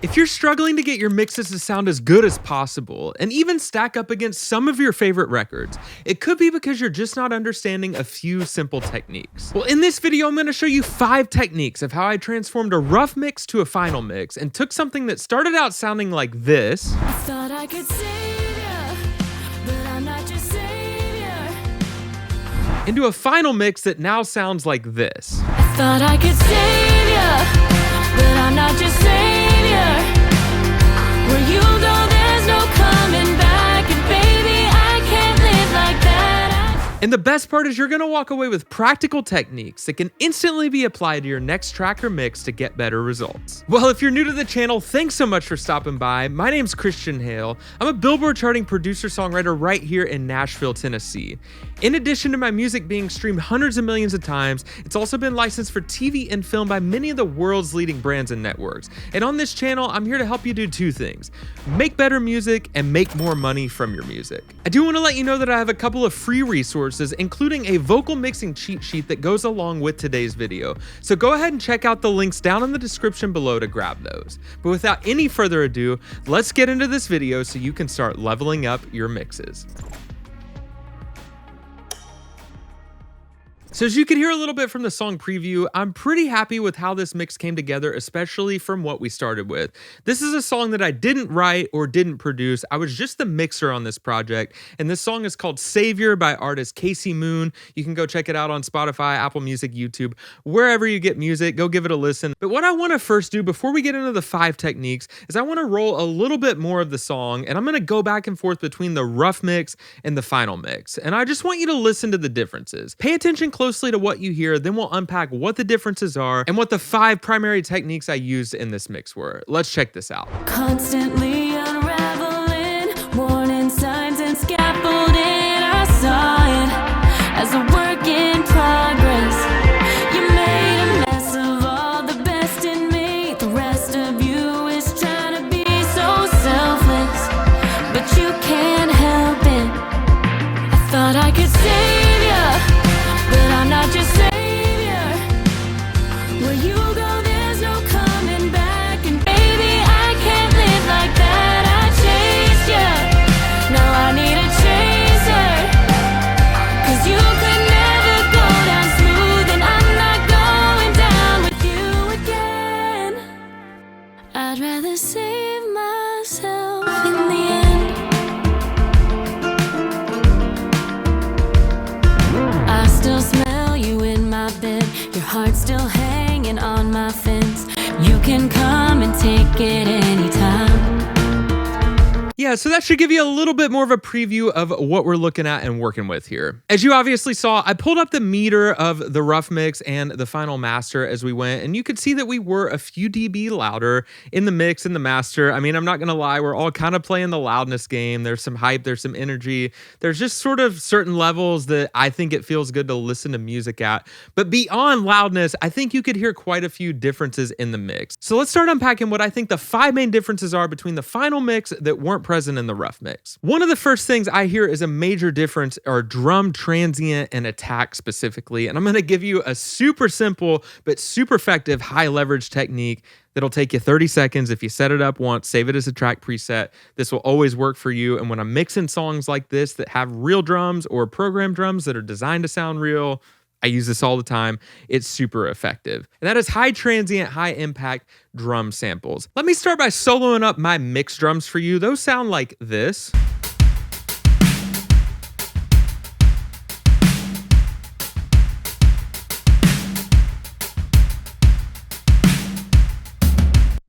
If you're struggling to get your mixes to sound as good as possible, and even stack up against some of your favorite records, it could be because you're just not understanding a few simple techniques. Well, in this video, I'm going to show you 5 techniques of how I transformed a rough mix to a final mix, and took something that started out sounding like this, I thought I could save ya, but I'm not your savior. into a final mix that now sounds like this. I thought I could save ya, but I'm not your savior. Where you go, there's no coming back, and baby, I can't live like that. And the best part is you're going to walk away with practical techniques that can instantly be applied to your next track or mix to get better results. Well, if you're new to the channel, thanks so much for stopping by. My name's Christian Hale. I'm a Billboard charting producer-songwriter right here in Nashville, Tennessee. In addition to my music being streamed hundreds of millions of times, it's also been licensed for TV and film by many of the world's leading brands and networks. And on this channel, I'm here to help you do 2 things: make better music and make more money from your music. I do want to let you know that I have a couple of free resources, including a vocal mixing cheat sheet that goes along with today's video. So go ahead and check out the links down in the description below to grab those. But without any further ado, let's get into this video so you can start leveling up your mixes. So as you can hear a little bit from the song preview, I'm pretty happy with how this mix came together, especially from what we started with. This is a song that I didn't write or didn't produce. I was just the mixer on this project, and this song is called Savior by artist Casey Moon. You can go check it out on Spotify, Apple Music, YouTube, wherever you get music. Go give it a listen. But what I want to first do before we get into the 5 techniques is I want to roll a little bit more of the song, and I'm going to go back and forth between the rough mix and the final mix. And I just want you to listen to the differences. Pay attention closely to what you hear, then we'll unpack what the differences are and what the 5 primary techniques I used in this mix were. Let's check this out. Constantly unraveling, warning signs and scaffolding. I saw it as a work in progress. You made a mess of all the best in me. The rest of you is trying to be so selfless, but you can't help it. I thought I could save ya, but I'm not your savior. Where you go, there's no coming back, and baby, I can't live like that. I chased ya, now I need a chaser, 'cause you could never go down smooth, and I'm not going down with you again. I'd rather save myself in the end. I still smell you in my bed, your heart's still hanging on my fence. You can come and take it anytime. Yeah, so that should give you a little bit more of a preview of what we're looking at and working with here. As you obviously saw, I pulled up the meter of the rough mix and the final master as we went, and you could see that we were a few dB louder in the mix and the master. I mean, I'm not gonna lie, we're all kind of playing the loudness game. There's some hype, there's some energy. There's just sort of certain levels that I think it feels good to listen to music at. But beyond loudness, I think you could hear quite a few differences in the mix. So let's start unpacking what I think the 5 main differences are between the final mix that weren't present in the rough mix. One of the first things I hear is a major difference are drum transient and attack specifically. And I'm going to give you a super simple but super effective high leverage technique that'll take you 30 seconds. If you set it up once, save it as a track preset, this will always work for you. And when I'm mixing songs like this that have real drums or programmed drums that are designed to sound real, I use this all the time. It's super effective. And that is high transient, high impact drum samples. Let me start by soloing up my mix drums for you. Those sound like this.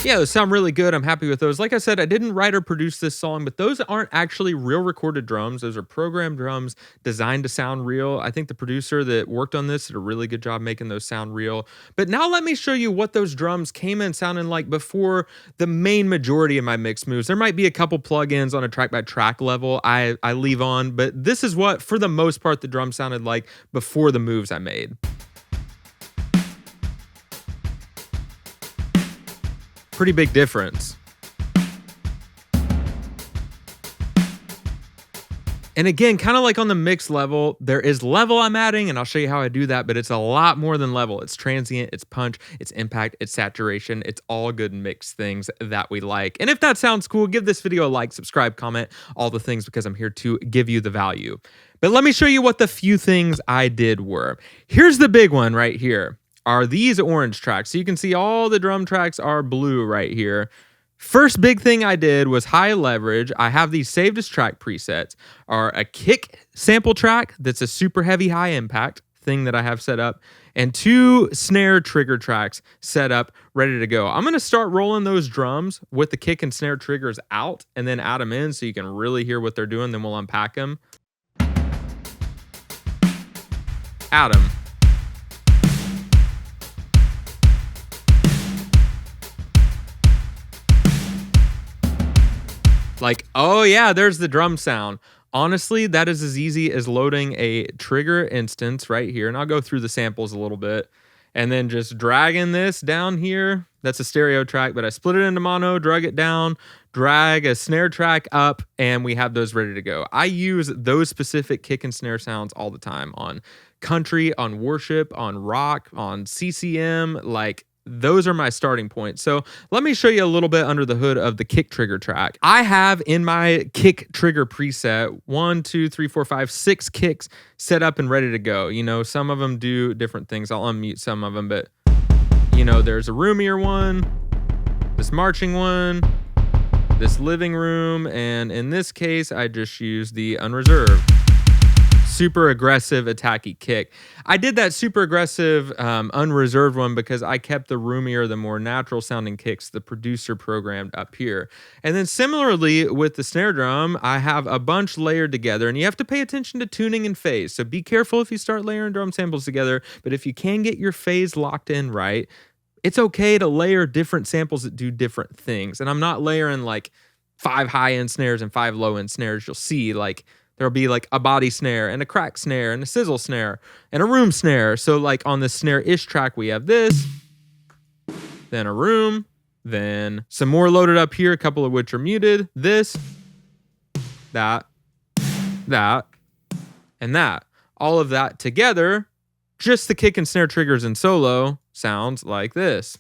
Yeah, those sound really good. I'm happy with those. Like I said, I didn't write or produce this song, but those aren't actually real recorded drums. Those are programmed drums designed to sound real. I think the producer that worked on this did a really good job making those sound real. But now let me show you what those drums came in sounding like before the main majority of my mix moves. There might be a couple plugins on a track by track level I leave on, but this is what, for the most part, the drum sounded like before the moves I made. Pretty big difference. And again, kind of like on the mix level, there is level I'm adding, and I'll show you how I do that, but it's a lot more than level. It's transient, it's punch, it's impact, it's saturation. It's all good mix things that we like. And if that sounds cool, give this video a like, subscribe, comment, all the things, because I'm here to give you the value. But let me show you what the few things I did were. Here's the big one right here, are these orange tracks. So you can see all the drum tracks are blue right here. First big thing I did was high leverage. I have these saved as track presets, are a kick sample track that's a super heavy high impact thing that I have set up, and 2 snare trigger tracks set up, ready to go. I'm gonna start rolling those drums with the kick and snare triggers out and then add them in so you can really hear what they're doing, then we'll unpack them. Add them. Like, oh yeah, there's the drum sound. Honestly, that is as easy as loading a trigger instance right here. And I'll go through the samples a little bit. And then just dragging this down here. That's a stereo track, but I split it into mono, drag it down, drag a snare track up, and we have those ready to go. I use those specific kick and snare sounds all the time on country, on worship, on rock, on CCM, like those are my starting points. So let me show you a little bit under the hood of the kick trigger track. I have in my kick trigger preset 1, 2, 3, 4, 5, 6 kicks set up and ready to go. You know, some of them do different things. I'll unmute some of them, but you know, there's a roomier one, this marching one, this living room, and in this case, I just used the unreserved. Super aggressive attacky kick. I did that super aggressive unreserved one because I kept the roomier, the more natural sounding kicks the producer programmed up here. And then similarly with the snare drum, I have a bunch layered together, and you have to pay attention to tuning and phase. So be careful if you start layering drum samples together, but if you can get your phase locked in right, it's okay to layer different samples that do different things. And I'm not layering like 5 high end snares and 5 low end snares. You'll see like there'll be like a body snare and a crack snare and a sizzle snare and a room snare. So like on the snare-ish track, we have this, then a room, then some more loaded up here, a couple of which are muted, this, that, and that. All of that together, just the kick and snare triggers in solo sounds like this.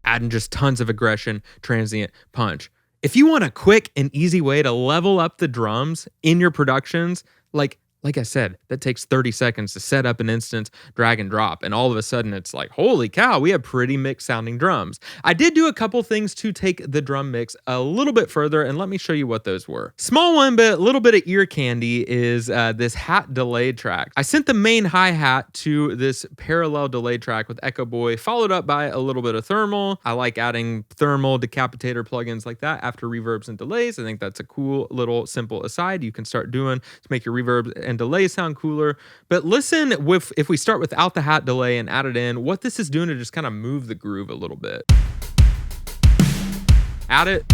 Adding just tons of aggression, transient, punch. If you want a quick and easy way to level up the drums in your productions, like I said, that takes 30 seconds to set up an instance, drag and drop, and all of a sudden it's like, holy cow, we have pretty mixed sounding drums. I did do a couple things to take the drum mix a little bit further, and let me show you what those were. Small one, but a little bit of ear candy is this hat delay track. I sent the main hi-hat to this parallel delay track with Echo Boy, followed up by a little bit of thermal. I like adding thermal decapitator plugins like that after reverbs and delays. I think that's a cool little simple aside you can start doing to make your reverb and delay sound cooler. But listen, if we start without the hat delay and add it in, what this is doing to just kind of move the groove a little bit. Add it.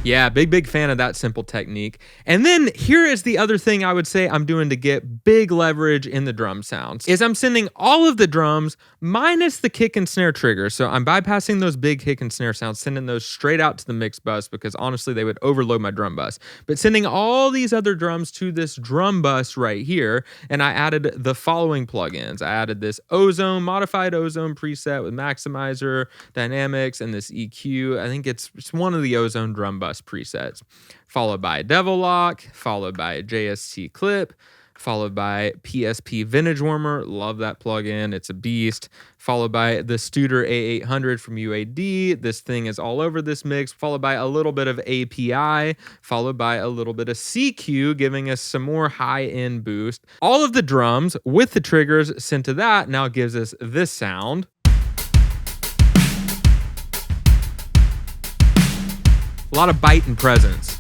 Yeah, big fan of that simple technique. And then here is the other thing I would say I'm doing to get big leverage in the drum sounds, is I'm sending all of the drums minus the kick and snare triggers. So I'm bypassing those big kick and snare sounds, sending those straight out to the mix bus because honestly, they would overload my drum bus. But sending all these other drums to this drum bus right here, and I added the following plugins. I added this ozone, modified ozone preset with maximizer, dynamics, and this EQ. I think it's one of the ozone drum bus presets, followed by Devil Lock, followed by JST Clip, followed by PSP Vintage Warmer. Love that plugin. It's a beast. Followed by the Studer A800 from UAD. This thing is all over this mix. Followed by a little bit of API. Followed by a little bit of CQ, giving us some more high-end boost. All of the drums with the triggers sent to that now gives us this sound. A lot of bite and presence.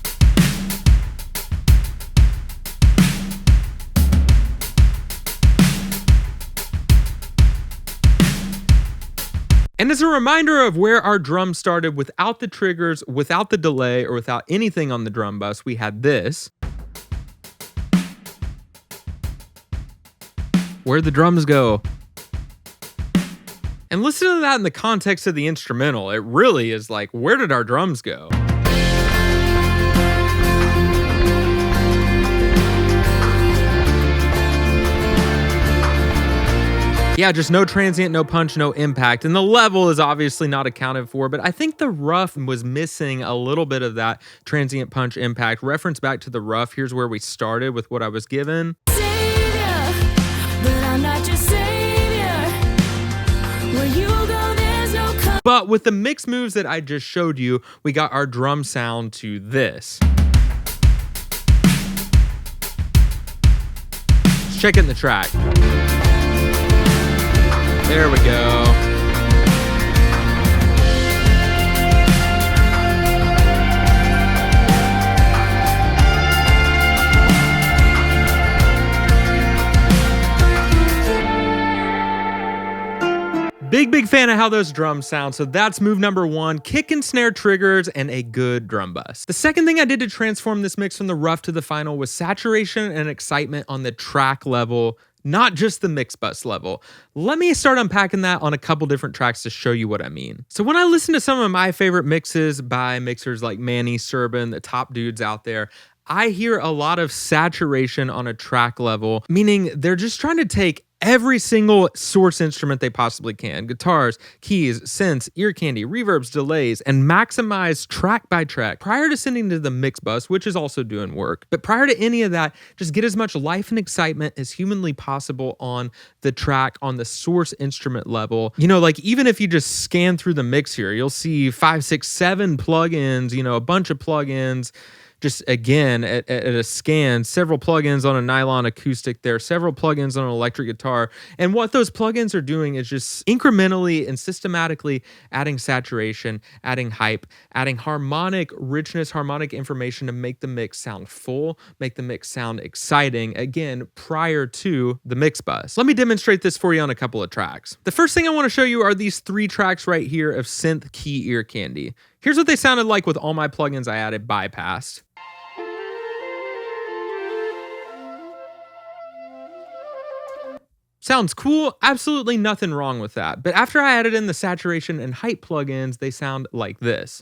And as a reminder of where our drum started without the triggers, without the delay, or without anything on the drum bus, we had this. Where'd the drums go? And listen to that in the context of the instrumental. It really is like, where did our drums go? Yeah, just no transient, no punch, no impact. And the level is obviously not accounted for, but I think the rough was missing a little bit of that transient punch impact. Reference back to the rough, here's where we started with what I was given. Savior, but I'm not your savior. Where you go, there's no comfort. But with the mix moves that I just showed you, we got our drum sound to this. Let's check it in the track. There we go. Big fan of how those drums sound. So that's move number 1, kick and snare triggers and a good drum bus. The second thing I did to transform this mix from the rough to the final was saturation and excitement on the track level, not just the mix bus level. Let me start unpacking that on a couple different tracks to show you what I mean. So when I listen to some of my favorite mixes by mixers like Manny, Serban, the top dudes out there, I hear a lot of saturation on a track level, meaning they're just trying to take every single source instrument they possibly can, guitars, keys, synths, ear candy, reverbs, delays, and maximize track by track prior to sending to the mix bus, which is also doing work. But prior to any of that, just get as much life and excitement as humanly possible on the track, on the source instrument level. You know, like even if you just scan through the mix here, you'll see 5, 6, 7 plugins, you know, a bunch of plugins. Just again, at a scan, several plugins on a nylon acoustic there, several plugins on an electric guitar. And what those plugins are doing is just incrementally and systematically adding saturation, adding hype, adding harmonic richness, harmonic information to make the mix sound full, make the mix sound exciting, again, prior to the mix bus. Let me demonstrate this for you on a couple of tracks. The first thing I want to show you are these 3 tracks right here of synth key ear candy. Here's what they sounded like with all my plugins I added bypassed. Sounds cool, absolutely nothing wrong with that. But after I added in the saturation and hype plugins, they sound like this.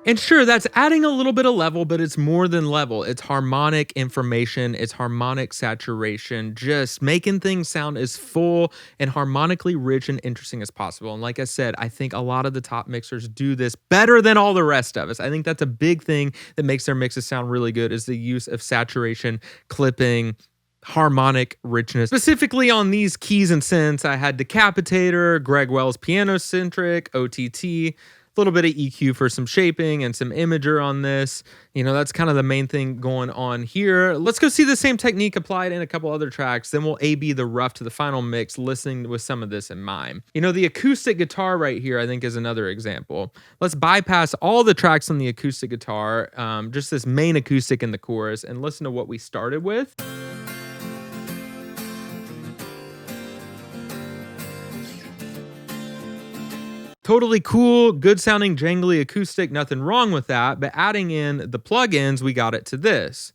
And sure, that's adding a little bit of level, but it's more than level. It's harmonic information, it's harmonic saturation, just making things sound as full and harmonically rich and interesting as possible. And like I said, I think a lot of the top mixers do this better than all the rest of us. I think that's a big thing that makes their mixes sound really good, is the use of saturation, clipping, harmonic richness. Specifically on these keys and synths, I had Decapitator, Greg Wells Piano Centric, OTT, little bit of EQ for some shaping and some imager on this. You know, that's kind of the main thing going on here. Let's go see the same technique applied in a couple other tracks. Then we'll A/B the rough to the final mix, listening with some of this in mind. You know, the acoustic guitar right here, I think, is another example. Let's bypass all the tracks on the acoustic guitar, just this main acoustic in the chorus, and listen to what we started with. Totally cool, good sounding, jangly acoustic, nothing wrong with that, but adding in the plugins, we got it to this.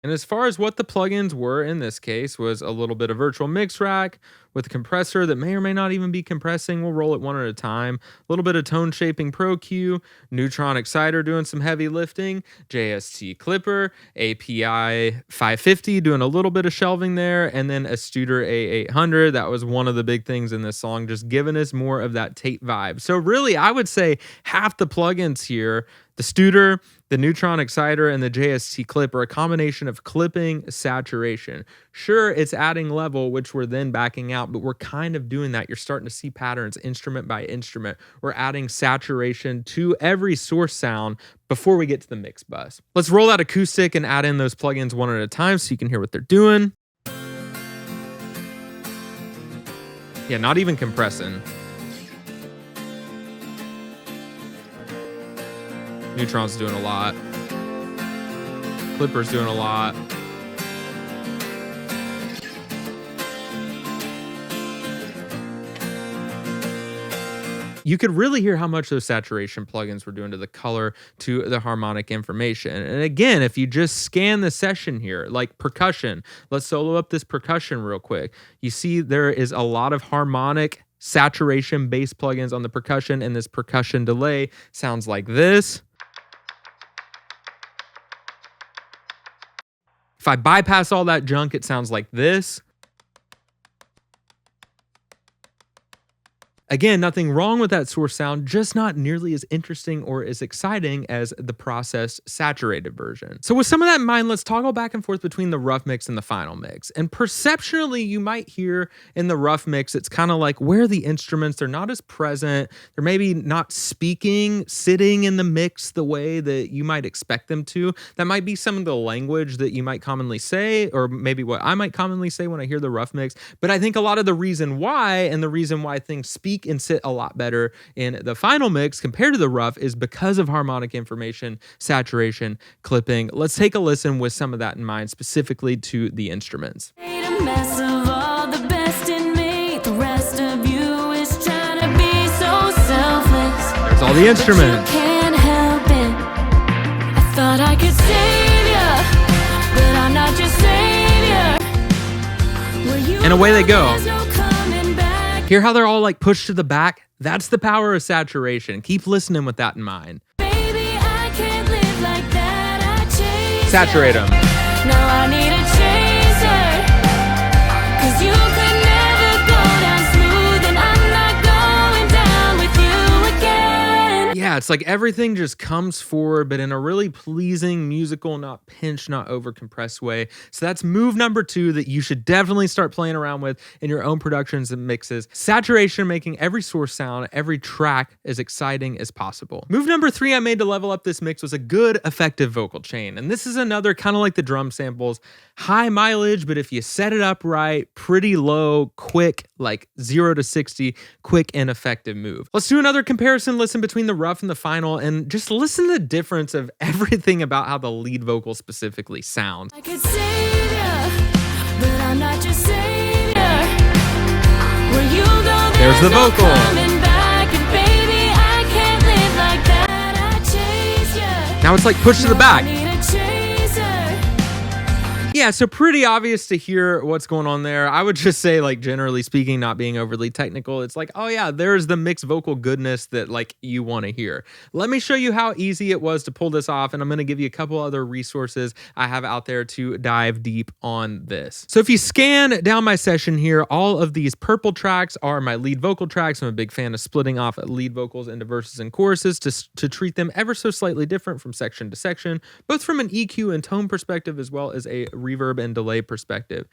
And as far as what the plugins were in this case was a little bit of virtual mix rack with a compressor that may or may not even be compressing. We'll roll it one at a time. A little bit of tone shaping Pro Q, Neutron Exciter doing some heavy lifting, JST Clipper, API 550 doing a little bit of shelving there, and then a Studer A800. That was one of the big things in this song, just giving us more of that tape vibe. So really, I would say half the plugins here, the Studer, the Neutron Exciter, and the JST Clip, are a combination of clipping, saturation. Sure, it's adding level, which we're then backing out, but we're kind of doing that. You're starting to see patterns instrument by instrument. We're adding saturation to every source sound before we get to the mix bus. Let's roll out acoustic and add in those plugins one at a time so you can hear what they're doing. Yeah, not even compressing. Neutron's doing a lot. Clipper's doing a lot. you could really hear how much those saturation plugins were doing to the color, to the harmonic information. And again, if you just scan the session here, like percussion, let's solo up this percussion real quick. You see there is a lot of harmonic saturation bass plugins on the percussion, and this percussion delay sounds like this. If I bypass all that junk, it sounds like this. Again, nothing wrong with that source sound, just not nearly as interesting or as exciting as the processed saturated version. So with some of that in mind, let's toggle back and forth between the rough mix and the final mix. And perceptually, you might hear in the rough mix, it's kind of like where the instruments, they're not as present. They're maybe not speaking, sitting in the mix the way that you might expect them to. That might be some of the language that you might commonly say, or maybe what I might commonly say when I hear the rough mix. But I think a lot of the reason why, and the reason why things speak and sit a lot better in the final mix compared to the rough, is because of harmonic information, saturation, clipping. Let's take a listen with some of that in mind, specifically to the instruments. Made a mess of all the best in me. The rest of you is trying to be so selfless. There's all the instruments. But you can't help it. I thought I could save you, but I'm not your savior. Were you And away they go. there's no coming back. Hear how they're all like pushed to the back? That's the power of saturation. Keep listening with that in mind. Baby, I can't live like that. I chase Saturate them. Now I need a chaser. 'Cause you could never go down smooth, and I'm not going down with you again. Yeah, it's like everything just comes forward, but in a really pleasing, musical, not pinched, not over compressed way. So that's move number 2 that you should definitely start playing around with in your own productions and mixes. Saturation, making every source sound, every track as exciting as possible. Move number 3 I made to level up this mix was a good, effective vocal chain. And this is another kind of like the drum samples, high mileage, but if you set it up right, pretty low, quick, like 0 to 60, quick and effective move. Let's do another comparison listen between the rough and the final, and just listen to the difference of everything about how the lead vocal specifically sounds. I could save you, but I'm not your savior. Where you go, There's the no vocal. coming back, and baby, I can't live like that. I chase you. Now it's like pushed to the I back. need a chaser. Yeah, so pretty obvious to hear what's going on there. I would just say, like, generally speaking, not being overly technical, it's like, oh yeah, there's the mixed vocal goodness that like you want to hear. Let me show you how easy it was to pull this off, and I'm going to give you a couple other resources I have out there to dive deep on this. So if you scan down my session here, all of these purple tracks are my lead vocal tracks. I'm a big fan of splitting off lead vocals into verses and choruses to treat them ever so slightly different from section to section, both from an EQ and tone perspective as well as a reverb and delay perspective.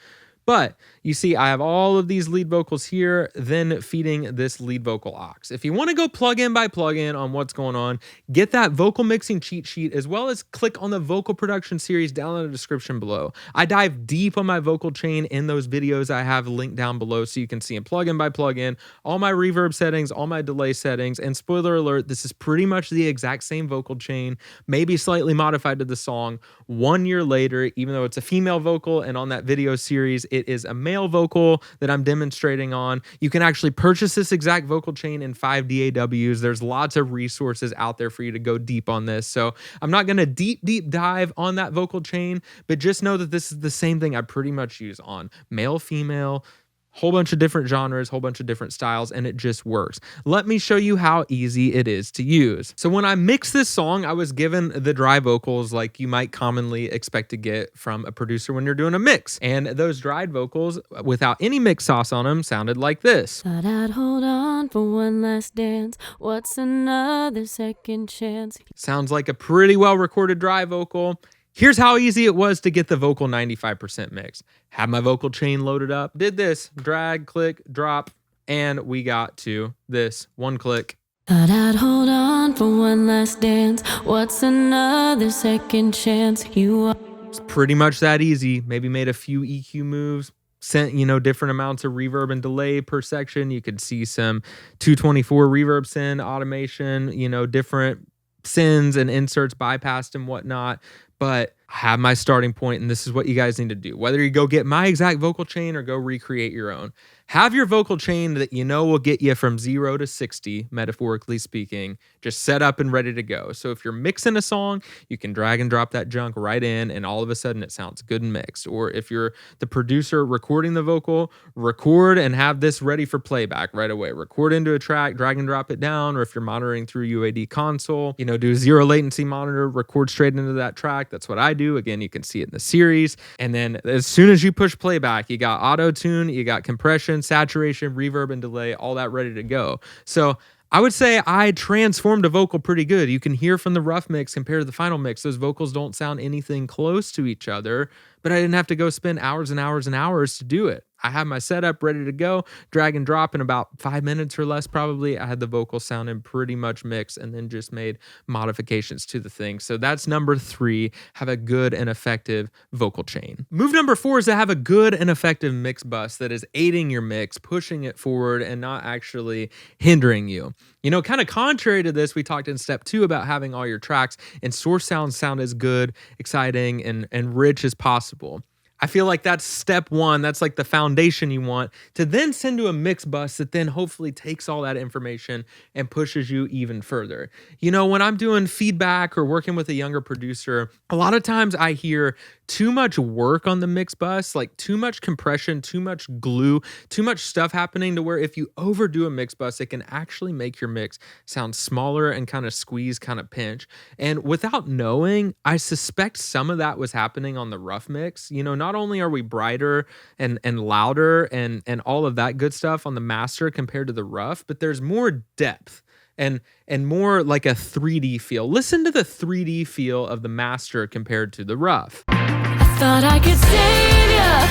But you see, I have all of these lead vocals here, then feeding this lead vocal aux. If you want to go plugin by plugin on what's going on, get that vocal mixing cheat sheet, as well as click on the vocal production series down in the description below. I dive deep on my vocal chain in those videos I have linked down below, so you can see them plugin by plugin, all my reverb settings, all my delay settings, and spoiler alert, this is pretty much the exact same vocal chain, maybe slightly modified to the song 1 year later, even though it's a female vocal, and on that video series, it is a male vocal that I'm demonstrating on. You can actually purchase this exact vocal chain in 5 DAWs. There's lots of resources out there for you to go deep on this. So I'm not going to deep dive on that vocal chain, but just know that this is the same thing I pretty much use on male, female, whole bunch of different genres, whole bunch of different styles, and it just works. Let me show you how easy it is to use. So when I mixed this song, I was given the dry vocals like you might commonly expect to get from a producer when you're doing a mix. And those dried vocals, without any mix sauce on them, sounded like this. Thought I'd hold on for one last dance. What's another second chance? Sounds like a pretty well recorded dry vocal. Here's how easy it was to get the vocal 95% mix. Had my vocal chain loaded up, did this, drag, click, drop, and we got to this, one click. Thought I'd hold on for one last dance. What's another second chance? You are. It's pretty much that easy. Maybe made a few EQ moves, sent, different amounts of reverb and delay per section. You could see some 224 reverb send automation, different sends and inserts bypassed and whatnot. But I have my starting point, and this is what you guys need to do. Whether you go get my exact vocal chain or go recreate your own, have your vocal chain that you know will get you from 0 to 60, metaphorically speaking, just set up and ready to go. So if you're mixing a song, you can drag and drop that junk right in, and all of a sudden it sounds good and mixed. Or if you're the producer recording the vocal, record and have this ready for playback right away. Record into a track, drag and drop it down. Or if you're monitoring through UAD console, do a 0 latency monitor, record straight into that track. That's what I do. Again, you can see it in the series. And then as soon as you push playback, you got auto tune, you got compression, saturation, reverb, and delay, all that ready to go. So I would say I transformed a vocal pretty good. You can hear from the rough mix compared to the final mix, those vocals don't sound anything close to each other, but I didn't have to go spend hours and hours and hours to do it. I had my setup ready to go, drag and drop in about 5 minutes or less probably. I had the vocal sounding pretty much mixed and then just made modifications to the thing. So that's number 3, have a good and effective vocal chain. Move number 4 is to have a good and effective mix bus that is aiding your mix, pushing it forward and not actually hindering you. Kind of contrary to this, we talked in step 2 about having all your tracks and source sound as good, exciting, and rich as possible. I feel like that's step 1. That's like the foundation you want to then send to a mix bus that then hopefully takes all that information and pushes you even further. When I'm doing feedback or working with a younger producer, a lot of times I hear too much work on the mix bus, like too much compression, too much glue, too much stuff happening to where if you overdo a mix bus, it can actually make your mix sound smaller and kind of squeeze, kind of pinch. And without knowing, I suspect some of that was happening on the rough mix. Not only are we brighter and louder and all of that good stuff on the master compared to the rough, but there's more depth and more like a 3D feel. Listen to the 3D feel of the master compared to the rough. I thought I could save ya,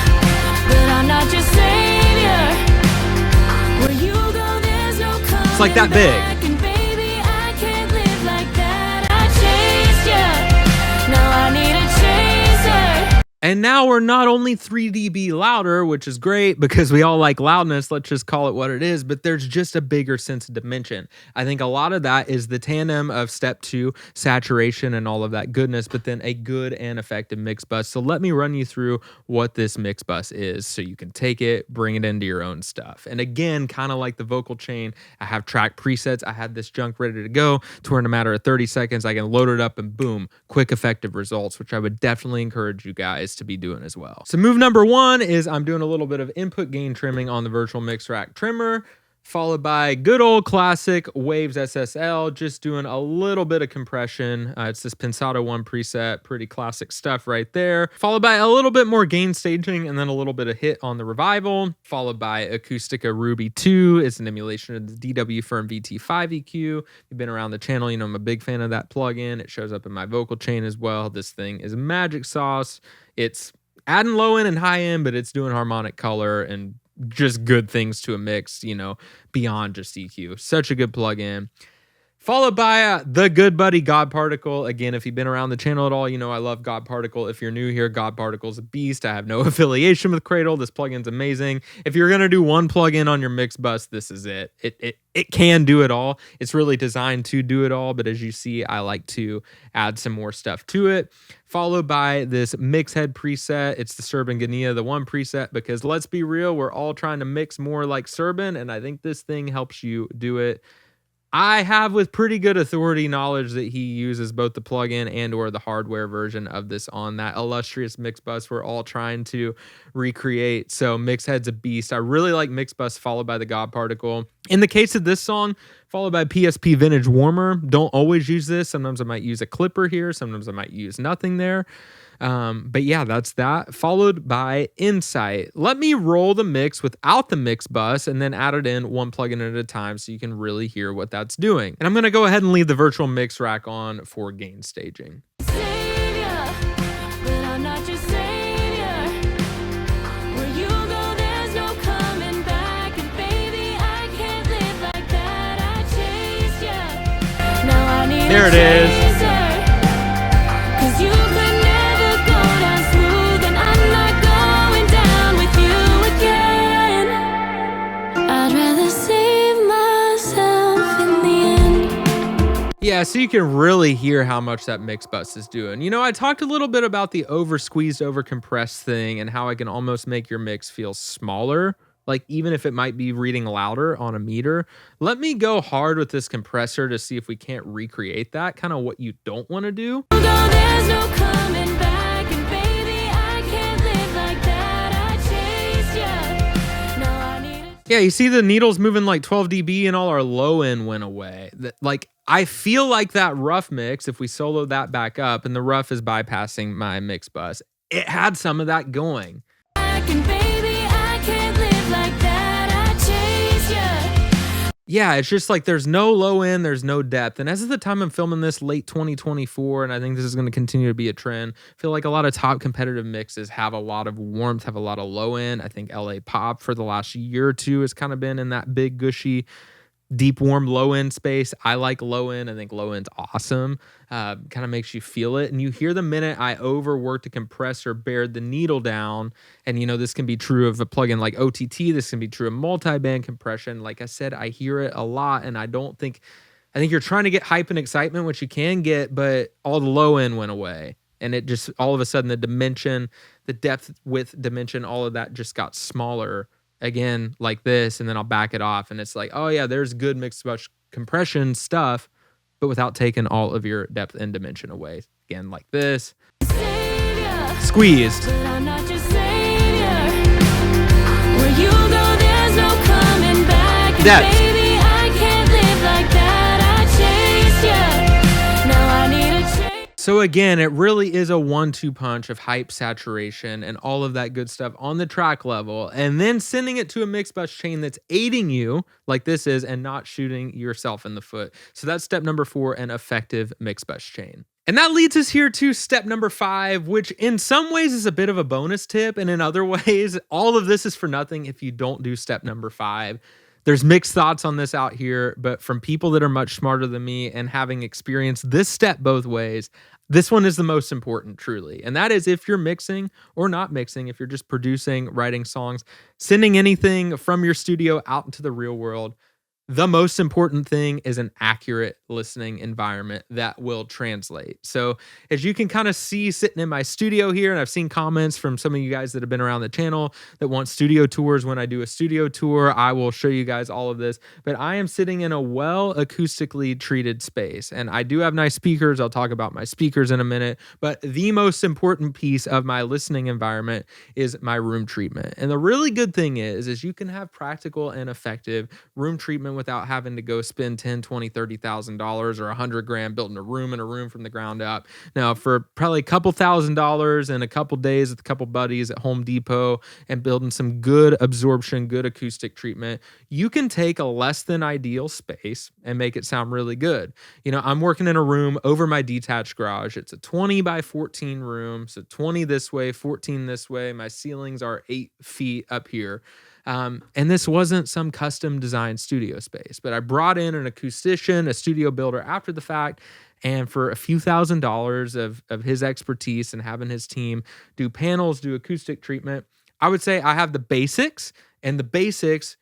but I'm not your savior. Where you go, there's no coming It's like that big. back, and baby, I can't live like that. I chased ya, now I need a chaser. And now we're not only 3 dB louder, which is great because we all like loudness, let's just call it what it is, but there's just a bigger sense of dimension. I think a lot of that is the tandem of step 2, saturation and all of that goodness, but then a good and effective mix bus. So let me run you through what this mix bus is so you can take it, bring it into your own stuff. And again, kind of like the vocal chain, I have track presets. I had this junk ready to go to where in a matter of 30 seconds, I can load it up and boom, quick effective results, which I would definitely encourage you guys to be doing as well. So move number 1 is I'm doing a little bit of input gain trimming on the virtual mix rack trimmer, followed by good old classic Waves SSL, just doing a little bit of compression. It's this Pensado 1 preset, pretty classic stuff right there. Followed by a little bit more gain staging and then a little bit of hit on the revival, followed by Acoustica Ruby 2. It's an emulation of the DW Firm VT5 EQ. You've been around the channel, I'm a big fan of that plugin. It shows up in my vocal chain as well. This thing is magic sauce. It's adding low end and high end, but it's doing harmonic color and just good things to a mix, beyond just EQ. Such a good plugin. Followed by the good buddy God Particle. Again, if you've been around the channel at all, I love God Particle. If you're new here, God Particle's a beast. I have no affiliation with Cradle. This plugin's amazing. If you're gonna do one plugin on your mix bus, this is it. It can do it all. It's really designed to do it all, but as you see, I like to add some more stuff to it. Followed by this mix head preset. It's the Serban Ghenea, the 1 preset, because let's be real, we're all trying to mix more like Serban, and I think this thing helps you do it. I have with pretty good authority knowledge that he uses both the plugin and or the hardware version of this on that illustrious mix bus we're all trying to recreate. So Mixhead's a beast. I really like mix bus followed by the God Particle. In the case of this song, followed by PSP Vintage Warmer. Don't always use this. Sometimes I might use a clipper here. Sometimes I might use nothing there. But yeah, that's that. Followed by Insight. Let me roll the mix without the mix bus and then add it in one plugin at a time so you can really hear what that's doing. And I'm going to go ahead and leave the virtual mix rack on for gain staging. Savior, but I'm not your savior. Where you go, there's no coming back, and baby, I can't live like that. I chased ya, now I need There a it is. chaser. 'Cause you could never go down smooth, and I'm not going down with you again. I'd rather save myself in the end. Yeah, so you can really hear how much that mix bus is doing. I talked a little bit about the over squeezed, over compressed thing and how I can almost make your mix feel smaller like even if it might be reading louder on a meter. Let me go hard with this compressor to see if we can't recreate that, kind of what you don't want to do. There's no coming back, and baby, I can't live like that. I chased you. Now I need a Yeah, you see the needles moving like 12 dB and all our low end went away. Like I feel like that rough mix, if we solo that back up, and the rough is bypassing my mix bus, it had some of that going. back, and baby, I can't live like that. I chased you. Yeah, it's just like there's no low end, there's no depth. And as of the time I'm filming this, late 2024, and I think this is going to continue to be a trend, I feel like a lot of top competitive mixes have a lot of warmth, have a lot of low end. I think LA Pop for the last year or two has kind of been in that big, gushy, deep, warm, low end space. I like low end. I think low end's awesome. Kind of makes you feel it. And you hear the minute I overworked a compressor, bared the needle down. And, you know, this can be true of a plugin like OTT. This can be true of multi-band compression. Like I said, I hear it a lot. And I think you're trying to get hype and excitement, which you can get, but all the low end went away. And it just, all of a sudden, the dimension, the depth, width, dimension, all of that just got smaller. Again, like this, and then I'll back it off, and it's like, oh yeah, there's good mixed bus compression stuff, but without taking all of your depth and dimension away. Again, like this, Savior, squeezed. but I'm not your savior. Where you go, there's no coming back. And Depth. baby, I can't live like that. I chased you. Now I need a change. So again, it really is a 1-2 punch of hype, saturation, and all of that good stuff on the track level, and then sending it to a mix bus chain that's aiding you like this is and not shooting yourself in the foot. So that's step number 4, an effective mix bus chain. And that leads us here to step number 5, which in some ways is a bit of a bonus tip, and in other ways, all of this is for nothing if you don't do step number 5. There's mixed thoughts on this out here, but from people that are much smarter than me and having experienced this step both ways, this one is the most important, truly. And that is if you're mixing or not mixing, if you're just producing, writing songs, sending anything from your studio out into the real world, the most important thing is an accurate listening environment that will translate. So as you can kind of see sitting in my studio here, and I've seen comments from some of you guys that have been around the channel that want studio tours. When I do a studio tour, I will show you guys all of this, but I am sitting in a well acoustically treated space, and I do have nice speakers. I'll talk about my speakers in a minute, but the most important piece of my listening environment is my room treatment. And the really good thing is you can have practical and effective room treatment without having to go spend $10, $20, $30,000 or $100,000 building a room from the ground up. Now, for probably a couple $1,000s and a couple days with a couple buddies at Home Depot and building some good absorption, good acoustic treatment, you can take a less than ideal space and make it sound really good. You know, I'm working in a room over my detached garage. It's a 20 by 14 room, so 20 this way, 14 this way. My ceilings are 8 feet up here. And this wasn't some custom designed studio space, but I brought in an acoustician, a studio builder after the fact, and for a few $1,000s of his expertise and having his team do panels, do acoustic treatment, I would say I have the basics, and the basics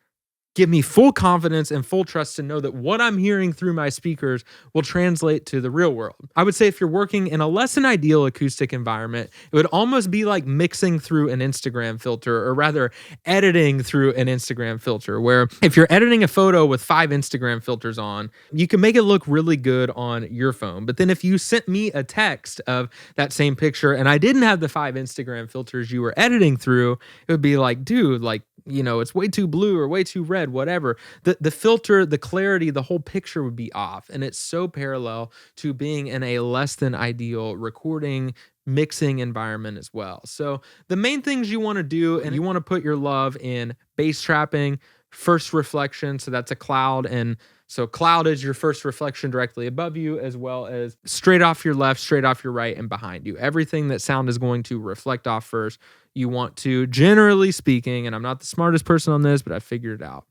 give me full confidence and full trust to know that what I'm hearing through my speakers will translate to the real world. I would say if you're working in a less than ideal acoustic environment, it would almost be like mixing through an Instagram filter, or rather editing through an Instagram filter, where if you're editing a photo with 5 Instagram filters on, you can make it look really good on your phone. But then if you sent me a text of that same picture and I didn't have the 5 Instagram filters you were editing through, it would be like, dude, like, you know, it's way too blue or way too red, whatever. The filter, the clarity, the whole picture would be off. And it's so parallel to being in a less than ideal recording, mixing environment as well. So the main things you want to do, and you want to put your love in bass trapping, first reflection. So that's a cloud. And so cloud is your first reflection directly above you, as well as straight off your left, straight off your right, and behind you. Everything that sound is going to reflect off first. You want to, generally speaking, and I'm not the smartest person on this, but I figured it out.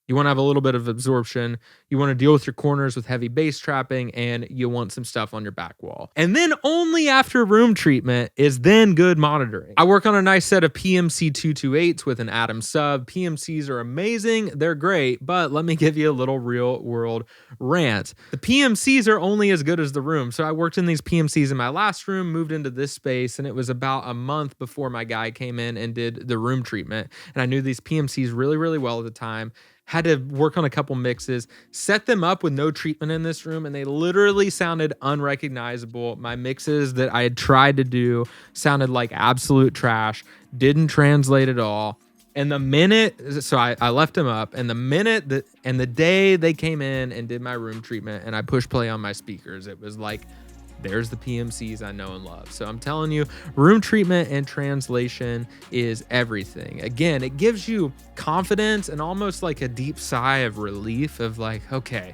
You want to have a little bit of absorption. You want to deal with your corners with heavy bass trapping, and you want some stuff on your back wall. And then only after room treatment is then good monitoring. I work on a nice set of PMC 228s with an Atom sub. PMCs are amazing. They're great, but let me give you a little real world rant. The PMCs are only as good as the room. So I worked in these PMCs in my last room, moved into this space, and it was about a month before my guy came in and did the room treatment. And I knew these PMCs really, really well at the time. Had to work on a couple mixes, set them up with no treatment in this room, and they literally sounded unrecognizable. My mixes that I had tried to do sounded like absolute trash, didn't translate at all. And the minute, so I left them up, and the minute that, and the day they came in and did my room treatment and I pushed play on my speakers, it was like, there's the PMCs I know and love. So I'm telling you, room treatment and translation is everything. Again, it gives you confidence and almost like a deep sigh of relief of like, okay,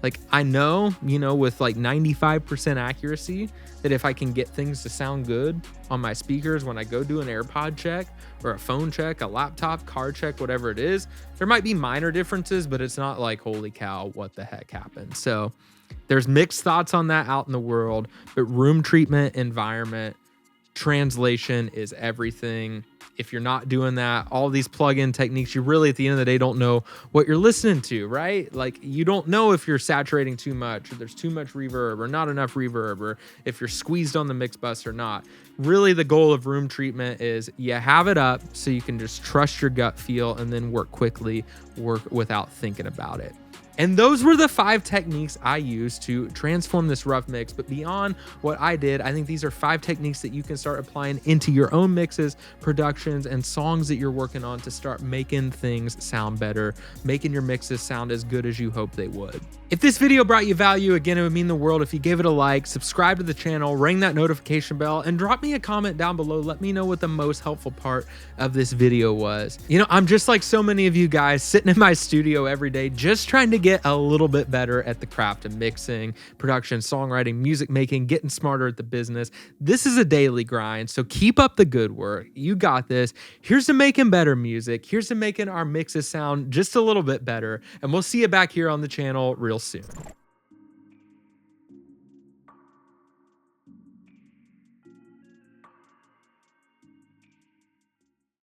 like I know, with like 95% accuracy that if I can get things to sound good on my speakers when I go do an AirPod check or a phone check, a laptop, car check, whatever it is, there might be minor differences, but it's not like, holy cow, what the heck happened? So there's mixed thoughts on that out in the world, but room treatment, environment, translation is everything. If you're not doing that, all these plug-in techniques, you really at the end of the day don't know what you're listening to, right? Like you don't know if you're saturating too much or there's too much reverb or not enough reverb or if you're squeezed on the mix bus or not. Really the goal of room treatment is you have it up so you can just trust your gut feel and then work quickly, work without thinking about it. And those were the 5 techniques I used to transform this rough mix. But beyond what I did, I think these are 5 techniques that you can start applying into your own mixes, productions, and songs that you're working on to start making things sound better, making your mixes sound as good as you hope they would. If this video brought you value, again, it would mean the world if you gave it a like, subscribe to the channel, ring that notification bell, and drop me a comment down below. Let me know what the most helpful part of this video was. I'm just like so many of you guys sitting in my studio every day, just trying to get a little bit better at the craft of mixing, production, songwriting, music making, getting smarter at the business. This is a daily grind, so keep up the good work. You got this. Here's to making better music. Here's to making our mixes sound just a little bit better, and we'll see you back here on the channel real soon.